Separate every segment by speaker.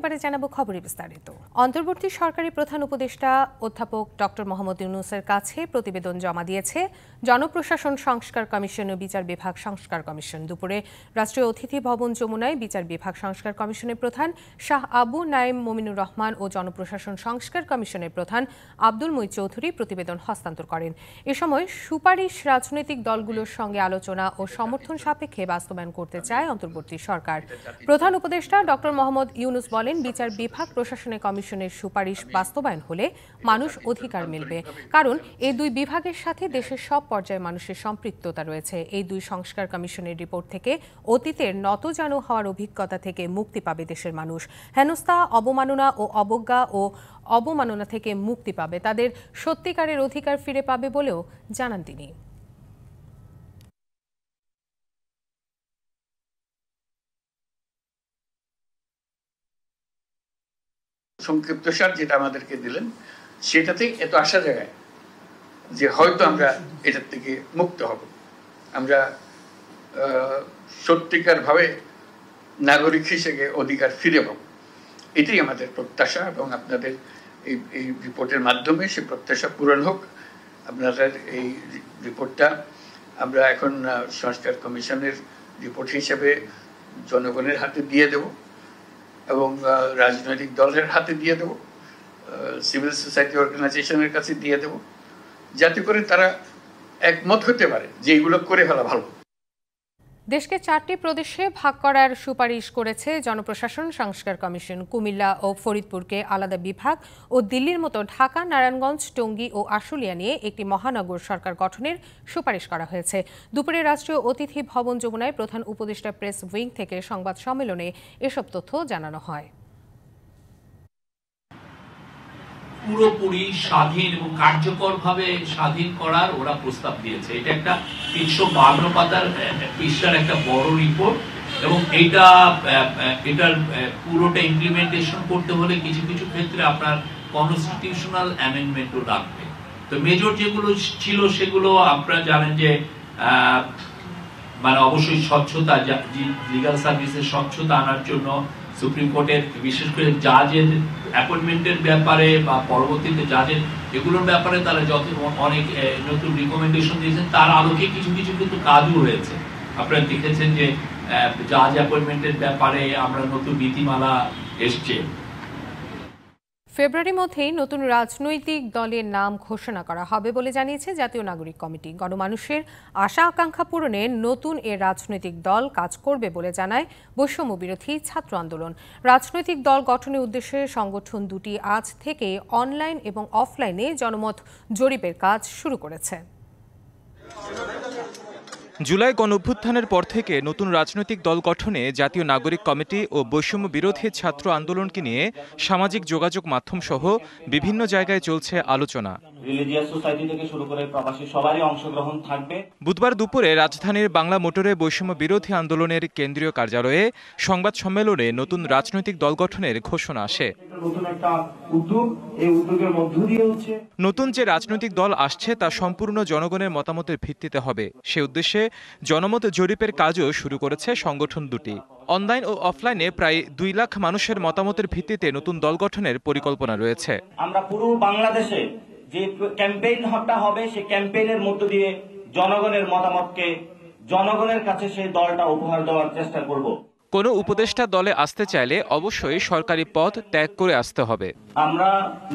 Speaker 1: পরে জানাবো খবরে বিস্তারিত। অন্তর্বর্তী সরকারি প্রধান উপদেষ্টা অধ্যাপক ডক্টর মোহাম্মদ ইউনূসের কাছে প্রতিবেদন জমা দিয়েছে জনপ্রশাসন সংস্কার কমিশন ও বিচার বিভাগ সংস্কার কমিশন। দুপুরে রাষ্ট্রীয় অতিথি ভবন যমুনায় বিচার বিভাগ সংস্কার কমিশনের প্রধান শাহ আবু নাইম মমিনুর রহমান ও জনপ্রশাসন সংস্কার কমিশনের প্রধান আব্দুল মুঈন চৌধুরী প্রতিবেদন হস্তান্তর করেন। এ সময় সুপারিশ রাজনৈতিক দলগুলোর সঙ্গে আলোচনা ও সমর্থন সাপেক্ষে বাস্তবায়ন করতে চায় অন্তর্বর্তী সরকার। প্রধান উপদেষ্টা ডক্টর মোহাম্মদ ইউনূস বলেন, বিচার বিভাগ প্রশাসনের কমিশনের সুপারিশ বাস্তবায়ন হলে মানুষ অধিকার মিলবে, কারণ এই দুই বিভাগের সাথে দেশের সব পর্যায়ে মানুষের সম্পৃক্ততা রয়েছে। এই দুই সংস্কার কমিশনের রিপোর্ট থেকে অতীতের নতজানু হওয়ার অভিজ্ঞতা থেকে মুক্তি পাবে দেশের মানুষ। হেনস্থা, অবমাননা ও অবজ্ঞা ও অবমাননা থেকে মুক্তি পাবে, তাদের সত্যিকারের অধিকার ফিরে পাবে বলেও জানান তিনি।
Speaker 2: সংক্ষিপ্তসার যেটা আমাদেরকে দিলেন সেটাতেই এত আশা জায়গায় যে হয়তো আমরা এটার থেকে মুক্ত হব, আমরা সত্যিকার ভাবে নাগরিক হিসেবে অধিকার ফিরে পাব, এটাই আমাদের প্রত্যাশা। এবং আপনাদের এই রিপোর্টের মাধ্যমে সে প্রত্যাশা পূরণ হোক। আপনাদের এই রিপোর্টটা আমরা এখন সংস্কার কমিশনের রিপোর্ট হিসেবে জনগণের হাতে দিয়ে দেব এবং রাজনৈতিক দলের হাতে দিয়ে দেব, সিভিল সোসাইটি অর্গানাইজেশনের কাছে দিয়ে দেব, যাতে করে তারা একমত হতে পারে যে এগুলো করে ফেলা ভালো।
Speaker 1: দেশকে 4টি প্রদেশে ভাগ করার সুপারিশ করেছে জনপ্রশাসন সংস্কার কমিশন। কুমিল্লা ও ফরিদপুরকে আলাদা বিভাগ ও দিল্লির মতো ঢাকা, নারায়ণগঞ্জ, টঙ্গী ও আশুলিয়া নিয়ে একটি মহানগর সরকার গঠনের সুপারিশ করা হয়েছে। দুপুরে রাষ্ট্রীয় অতিথি ভবন যমুনায় প্রধান উপদেষ্টা প্রেস উইং থেকে সংবাদ সম্মেলনে এসব তথ্য জানানো হয়।
Speaker 3: পুরোপুরি স্বাধীন এবং কার্যকরভাবে স্বাধীন করার ওরা প্রস্তাব দিয়েছে। এটা একটা 352 পৃষ্ঠার একটা বড় রিপোর্ট এবং এটার পুরোটা ইমপ্লিমেন্টেশন করতে হলে কিছু কিছু ক্ষেত্রে আপনার কনস্টিটিউশনাল অ্যামেন্ডমেন্টও লাগবে। তো মেজর যেগুলো ছিল সেগুলো আপনারা জানেন যে মানে অবশ্যই স্বচ্ছতা, লিগাল সার্ভিসের স্বচ্ছতা আনার জন্য সুপ্রিম কোর্টের বিশেষ করে জাজের অ্যাপয়েন্টমেন্টের ব্যাপারে বা পরবর্তীতে জাজের এগুলোর ব্যাপারে তারা যত অনেক নতুন রিকমেন্ডেশন দিয়েছেন, তার আলোকে কিছু কিছু কিন্তু কাজও হয়েছে। আপনারা দেখেছেন যে জাজ অ্যাপয়েন্টমেন্টের ব্যাপারে আমরা নতুন নীতিমালা এসছে।
Speaker 1: ফেব্রুয়ারির মধ্যেই নতুন রাজনৈতিক দলের নাম ঘোষণা করা হবে বলে জানিয়েছে জাতীয় নাগরিক কমিটি। গণমানুষের আশা আকাঙ্ক্ষা পূরণে নতুন এ রাজনৈতিক দল কাজ করবে বলে জানায় বৈষম্য বিরোধী ছাত্র আন্দোলন। রাজনৈতিক দল গঠনের উদ্দেশ্যে সংগঠন দুটি আজ থেকে অনলাইন এবং অফলাইনে জনমত জরিপের কাজ শুরু করেছে।
Speaker 4: জুলাই গণঅভ্যুত্থানের পর থেকে নতুন রাজনৈতিক দল গঠনে জাতীয় নাগরিক কমিটি ও বৈষম্য বিরোধী ছাত্র আন্দোলনকে নিয়ে সামাজিক যোগাযোগ মাধ্যম সহ বিভিন্ন জায়গায় চলছে আলোচনা। বুধবার দুপুরে রাজধানীর বাংলা মোটরে বৈষম্য বিরোধী আন্দোলনের কেন্দ্রীয় কার্যালয়ে সংবাদ সম্মেলনে নতুন রাজনৈতিক দল গঠনের ঘোষণা আসে। নতুন যে রাজনৈতিক দল আসছে তা সম্পূর্ণ জনগণের মতামতের ভিত্তিতে হবে। সে উদ্দেশ্যে জনমত জরিপের কাজও শুরু করেছে সংগঠন দুটি। অনলাইন ও অফলাইনে প্রায় 2 লাখ মানুষের মতামতের ভিত্তিতে নতুন দল গঠনের পরিকল্পনা রয়েছে।
Speaker 5: আমরা পুরো বাংলাদেশে যে ক্যাম্পেইনটা হবে সেই ক্যাম্পেইনের মধ্য দিয়ে জনগণের মতামতকে জনগণের কাছে সেই দলটা উপহার দেওয়ার চেষ্টা করব।
Speaker 4: কোনো উপদেষ্টা দলে আসতে চাইলে অবশ্যই সরকারি পদ ত্যাগ করে আসতে হবে।
Speaker 5: আমরা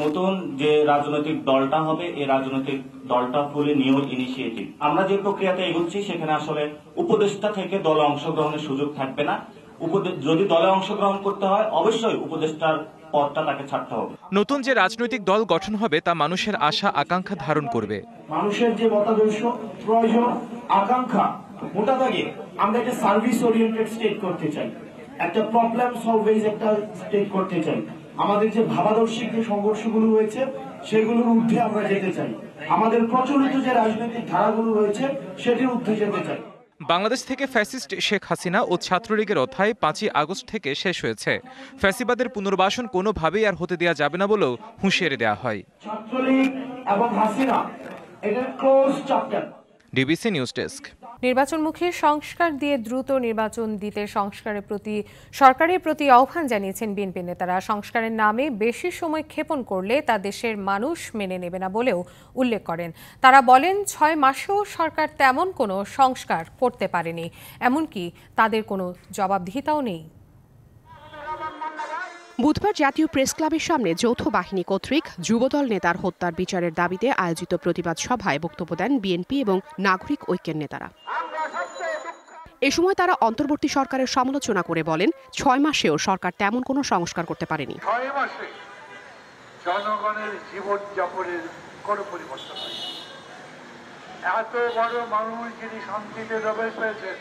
Speaker 5: নতুন যে রাজনৈতিক দলটা হবে এই রাজনৈতিক দলটা ফুলি নিউ ইনিশিয়েটিভ। আমরা যে প্রক্রিয়াতে এগোচ্ছি সেখানে আসলে উপদেষ্টা থেকে দলে অংশগ্রহণের সুযোগ থাকবে না। যদি দলে অংশগ্রহণ করতে হয় অবশ্যই উপদেষ্টার পদটা তাকে ছাড়তে হবে।
Speaker 4: নতুন যে রাজনৈতিক দল গঠন হবে তা মানুষের আশা আকাঙ্ক্ষা ধারণ করবে।
Speaker 6: মানুষের যে মতাদর্শ, প্রয়োজন, আকাঙ্ক্ষা, মোটা দাগে আমরা একটা সার্ভিস ওরিয়েন্টেড স্টেট করতে চাই, একটা প্রবলেম সলভিং একটা স্টেট করতে চাই। আমাদের যে ভাবাদর্শিক যে সংঘর্ষগুলো রয়েছে সেগুলোর ঊর্ধ্বে আমরা যেতে চাই। আমাদের প্রচলিত যে রাজনৈতিক ধারাগুলো রয়েছে সেটির ঊর্ধ্বে যেতে চাই।
Speaker 4: বাংলাদেশ থেকে ফ্যাসিস্ট শেখ হাসিনা ও ছাত্রলীগের অধ্যায় 5ই আগস্ট থেকে শেষ হয়েছে। ফ্যাসিবাদের পুনর্বাসন কোনোভাবেই আর হতে দেওয়া যাবে না বলেও হুঁশিয়ারি দেওয়া হয়।
Speaker 6: ছাত্রলীগ এবং হাসিনা এটা close chapter.
Speaker 4: DBC news desk.
Speaker 1: নির্বাচনমুখী সংস্কার দিয়ে দ্রুত নির্বাচন দিতে সরকারের প্রতি আহ্বান জানিয়েছেন বিএনপি নেতারা। সংস্কারের নামে বেশি সময় ক্ষেপণ করলে তা দেশের মানুষ মেনে নেবে না বলেও উল্লেখ করেন। তারা বলেন ৬ মাসেও সরকার তেমন কোনো সংস্কার করতে পারেনি, এমনকি তাদের কোনো জবাবদিহিতাও নেই।
Speaker 7: বুধবার জাতীয় প্রেস ক্লাবের সামনে যৌথ বাহিনী কর্তৃক যুবদল নেতার হত্যার বিচারের দাবিতে আয়োজিত প্রতিবাদ সভায় বক্তব্য দেন বিএনপি এবং নাগরিক ঐক্যের নেতারা। এ সময় তারা অন্তর্বর্তী সরকারের সমালোচনা করে বলেন ৬ মাসেও সরকার তেমন কোনো সংস্কার করতে পারেনি।
Speaker 8: ৬ মাসে জনগণের জীবনযাপনের কোনো পরিবর্তন হয়নি। এত বড় মানুষ যিনি শান্তিতে প্রবেশ পেয়েছেন,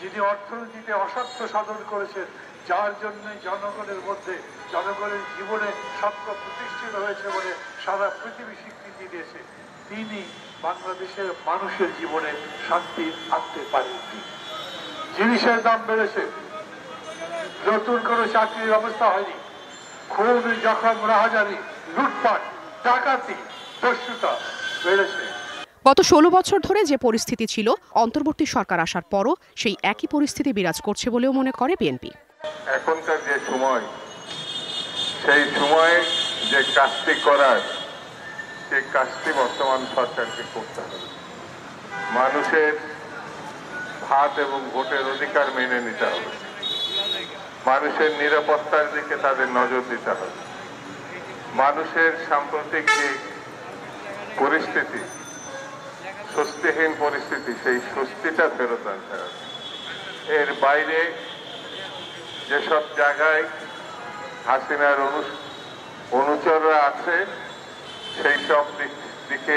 Speaker 8: যিনি অর্থনীতিতে অসত্য সাধন করেছেন, যার জন্য জনগণের মধ্যে জনগণের জীবনে সত্য প্রতিষ্ঠিত হয়েছে বলে সারা পৃথিবী স্বীকৃতি দিয়েছে, তিনি বাংলাদেশের মানুষের জীবনে শান্তি আনতে পারেননি। জিনিসের দাম বেড়েছে, নতুন কোনো চাকরির ব্যবস্থা হয়নি, খুন জখম রাহাজানি লুটপাট ডাকাতি দস্যুতা বেড়েছে।
Speaker 7: গত ১৬ বছর ধরে যে পরিস্থিতি ছিল, অন্তর্বর্তী সরকার আসার পরও সেই একই পরিস্থিতি বিরাজ করছে বলেও মনে করে বিএনপি।
Speaker 8: এখনকার যে সময়, সেই সময়ে যে কাজটি করার, সেই কাজটি বর্তমান সরকারকে করতে হবে। মানুষের ভাত এবং ভোটের অধিকার মেনে নিতে হবে, মানুষের নিরাপত্তার দিকে তাদের নজর দিতে হবে, মানুষের সাম্প্রতিক যে পরিস্থিতি, স্বস্তিহীন পরিস্থিতি, সেই স্বস্তিটা ফেরত আনতে হবে। এর বাইরে যেসব জায়গায় হাসিনার অনুচররা আছে, সেই সব দিকে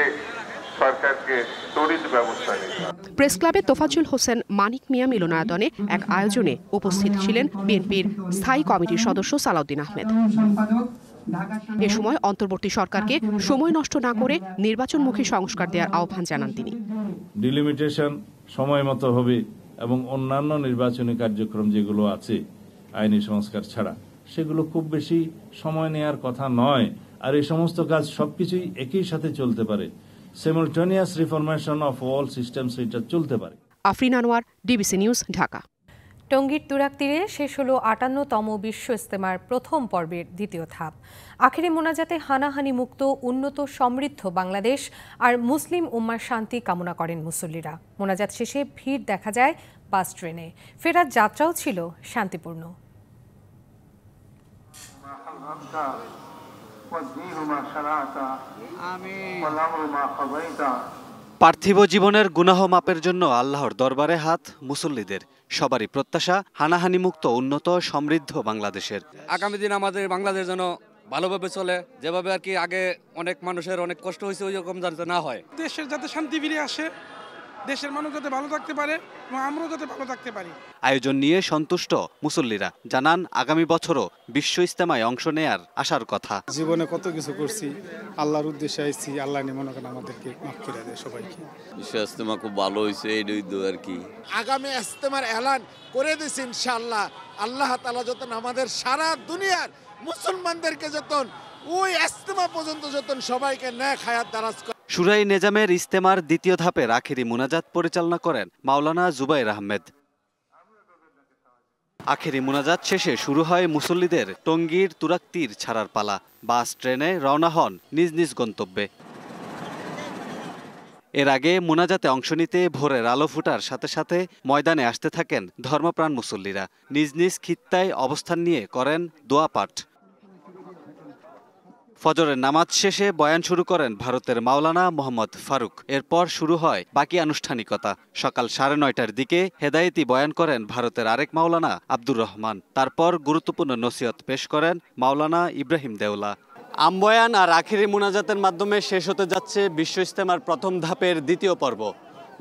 Speaker 8: সরকারকে তড়িৎ ব্যবস্থা নিতে হবে।
Speaker 7: প্রেস ক্লাবে তোফাজ্জল হোসেন মানিক মিয়া মিলনায়তনে এক আয়োজনে উপস্থিত ছিলেন বিএনপির স্থায়ী কমিটির সদস্য সালাউদ্দিন আহমেদ। এ সময় অন্তর্বর্তী সরকারকে সময় নষ্ট না করে নির্বাচনমুখী সংস্কার দেওয়ার আহ্বান জানান তিনি।
Speaker 9: ডিলিমিটেশন সময় মতো হবে এবং অন্যান্য নির্বাচনী কার্যক্রম যেগুলো আছে আইনি সংস্কার ছাড়া, সেগুলো খুব বেশি সময় নেওয়ার কথা নয়। আর এই সমস্ত কাজ সবকিছুই একই সাথে চলতে পারে, সিমultaneous রিফরমেশন অফ অল সিস্টেমস এটা চলতে পারে।
Speaker 7: Afrin Anwar, DBC news, Dhaka.
Speaker 1: টঙ্গীর তুরাগ তীরে শেষ হলো ৫৮তম বিশ্ব ইজতেমার প্রথম পর্বের দ্বিতীয় ধাপ। আখেরি মোনাজাতে হানাহানি মুক্ত উন্নত সমৃদ্ধ বাংলাদেশ আর মুসলিম উম্মার শান্তি কামনা করেন মুসল্লিরা। মোনাজাত শেষে ভিড় দেখা যায় বাস ট্রেনে। ফেরার যাত্রাও ছিল শান্তিপূর্ণ।
Speaker 10: পার্থিব জীবনের গুনাহ মাপের জন্য আল্লাহর দরবারে হাত মুসল্লিদের। সবারই প্রত্যাশা হানাহানি মুক্ত উন্নত সমৃদ্ধ বাংলাদেশের।
Speaker 11: আগামী দিন আমাদের বাংলাদেশ যেন ভালোভাবে চলে, যেভাবে আর কি আগে অনেক মানুষের অনেক কষ্ট হয়েছে, ওই রকম যাতে না হয়।
Speaker 12: দেশের যাতে শান্তি ফিরে আসে, দেশের মানুষ যাতে ভালো থাকতে পারে এবং আমরাও যাতে ভালো থাকতে পারি।
Speaker 10: আয়োজন নিয়ে সন্তুষ্ট মুসল্লিরা জানান আগামী বছরও বিশ্ব ইজতেমায় অংশ নেয়ার আশার কথা।
Speaker 13: জীবনে কত কিছু করছি, আল্লাহর উদ্দেশ্যে আইছি, আল্লাহ মনে করেন আমাদেরকে মাফ করে দেয় সবাইকে।
Speaker 14: বিশ্ব ইজতেমা খুব ভালো হয়েছে, এটাই তো আর কি।
Speaker 15: আগামী ইজতেমার এলান করে দিয়েছে ইনশাআল্লাহ। আল্লাহ তাআলা যতন আমাদের সারা দুনিয়ার মুসলমানদেরকে যতন ওই ইজতেমা পর্যন্ত যতন সবাইকে নেক হায়াত দারাজ করে।
Speaker 10: শুরাই নেজামের ইজতেমার দ্বিতীয় ধাপের আখেরি মুনাজাত পরিচালনা করেন মাওলানা জুবাইর আহমেদ। আখেরি মুনাজাত শেষে শুরু হয় মুসল্লিদের টঙ্গীর তুরাগ তীর ছাড়ার পালা। বাস ট্রেনে রওনা হন নিজ নিজ গন্তব্যে। এর আগে মুনাজাতে অংশ নিতে ভোরের আলো ফুটার সাথে সাথে ময়দানে আসতে থাকেন ধর্মপ্রাণ মুসল্লিরা। নিজ নিজ খিত্তায় অবস্থান নিয়ে করেন দোয়া পাঠ। ফজরের নামাজ শেষে বয়ান শুরু করেন ভারতের মাওলানা মোহাম্মদ ফারুক। এরপর শুরু হয় বাকি আনুষ্ঠানিকতা। সকাল ৯:৩০টার দিকে হেদায়েতি বয়ান করেন ভারতের আরেক মাওলানা আব্দুর রহমান। তারপর গুরুত্বপূর্ণ নসিহত পেশ করেন মাওলানা ইব্রাহিম দেওলা। আমবয়ান আর আখেরি মুনাজাতের মাধ্যমে শেষ হতে যাচ্ছে বিশ্ব ইজতেমার প্রথম ধাপের দ্বিতীয় পর্ব।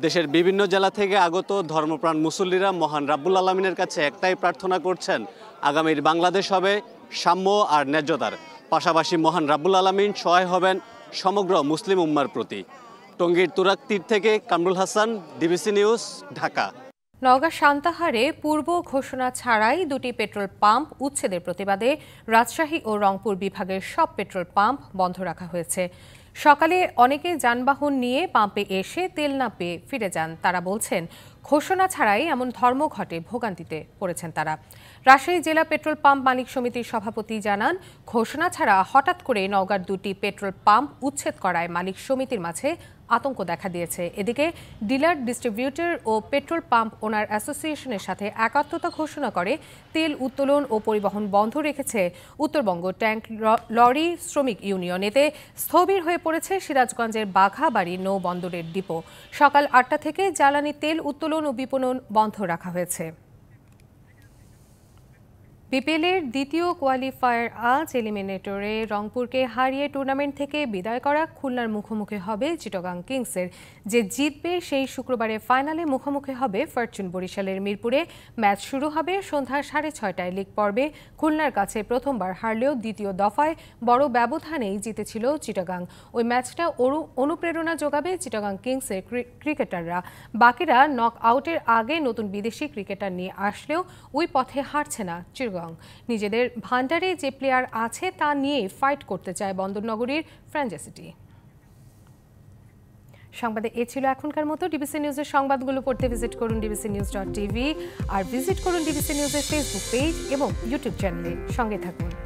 Speaker 10: দেশের বিভিন্ন জেলা থেকে আগত ধর্মপ্রাণ মুসল্লিরা মহান রাব্বুল আলামিনের কাছে একটাই প্রার্থনা করছেন, আগামীর বাংলাদেশ হবে সাম্য আর ন্যায্যতার। পাশাপাশি মহান রাব্বুল আলামিন সহায় হবেন সমগ্র মুসলিম উম্মার প্রতি। টঙ্গীর তুরাগ তীর থেকে কামরুল হাসান, ডিবিসি নিউজ, ঢাকা।
Speaker 1: নওগাঁ সান্তাহারে পূর্ব ঘোষণা ছাড়াই ২টি পেট্রোল পাম্প উচ্ছেদের প্রতিবাদে রাজশাহী ও রংপুর বিভাগের সব পেট্রোল পাম্প বন্ধ রাখা হয়েছে। সকালে অনেকে যানবাহন নিয়ে পাম্পে এসে তেল না পেয়ে ফিরে যান। তারা বলছেন, ঘোষণা ছাড়াই এমন ধর্মঘটে ভোগান্তিতে পড়েছেন তারা। রাজশাহী জেলা পেট্রোল পাম্প মালিক সমিতির সভাপতি জানান, ঘোষণা ছাড়া হঠাৎ করে নওগাঁর 2টি পেট্রোল পাম্প উচ্ছেদ করায় মালিক সমিতির মাঝে আতঙ্ক দেখা দিয়েছে। এদিকে ডিলার, ডিস্ট্রিবিউটর ও পেট্রোল পাম্প ওনার অ্যাসোসিয়েশনের সাথে একাত্মতা ঘোষণা করে তেল উত্তোলন ও পরিবহন বন্ধ রেখেছে উত্তরবঙ্গ ট্যাঙ্ক লরি শ্রমিক ইউনিয়ন। এতে স্থবির হয়ে পড়েছে সিরাজগঞ্জের বাঘাবাড়ি নৌবন্দরের ডিপো। সকাল 8টা থেকে জ্বালানি তেল উত্তোলন ও বিপণন বন্ধ রাখা হয়েছে। বিপিএলের দ্বিতীয় কোয়ালিফায়ার আজ এলিমিনেটরে রংপুরকে হারিয়ে টুর্নামেন্ট থেকে বিদায় করা খুলনার মুখোমুখি হবে চিটাগাং কিংসের। যে জিতবে সেই শুক্রবারে ফাইনালে মুখোমুখি হবে ফরচুন বরিশালের মিরপুরে। ম্যাচ শুরু হবে সন্ধ্যা 6:30টায়। লিগ পর্বে খুলনার কাছে প্রথমবার হারলেও দ্বিতীয় দফায় বড় ব্যবধানেই জিতেছিল চিটাগাং। ওই ম্যাচটা অনুপ্রেরণা যোগাবে চিটাগাং কিংসের ক্রিকেটাররা। বাকিরা নক আউটের আগে নতুন বিদেশি ক্রিকেটার নিয়ে আসলেও ওই পথে হারছে না চিটাগাং। নিজেদের ভান্ডারে যে প্লেয়ার আছে তা নিয়ে ফাইট করতে চায় বন্দরনগরীর ফ্র্যাঞ্চাইজিটি। সংবাদে এ ছিল এখনকার মতো। ডিবিসি নিউজের সংবাদগুলো পড়তে ভিজিট করুন dbcnews.tv আর ভিজিট করুন ডিবিসি নিউজের ফেসবুক পেজ এবং ইউটিউব চ্যানেলে। সঙ্গে থাকুন।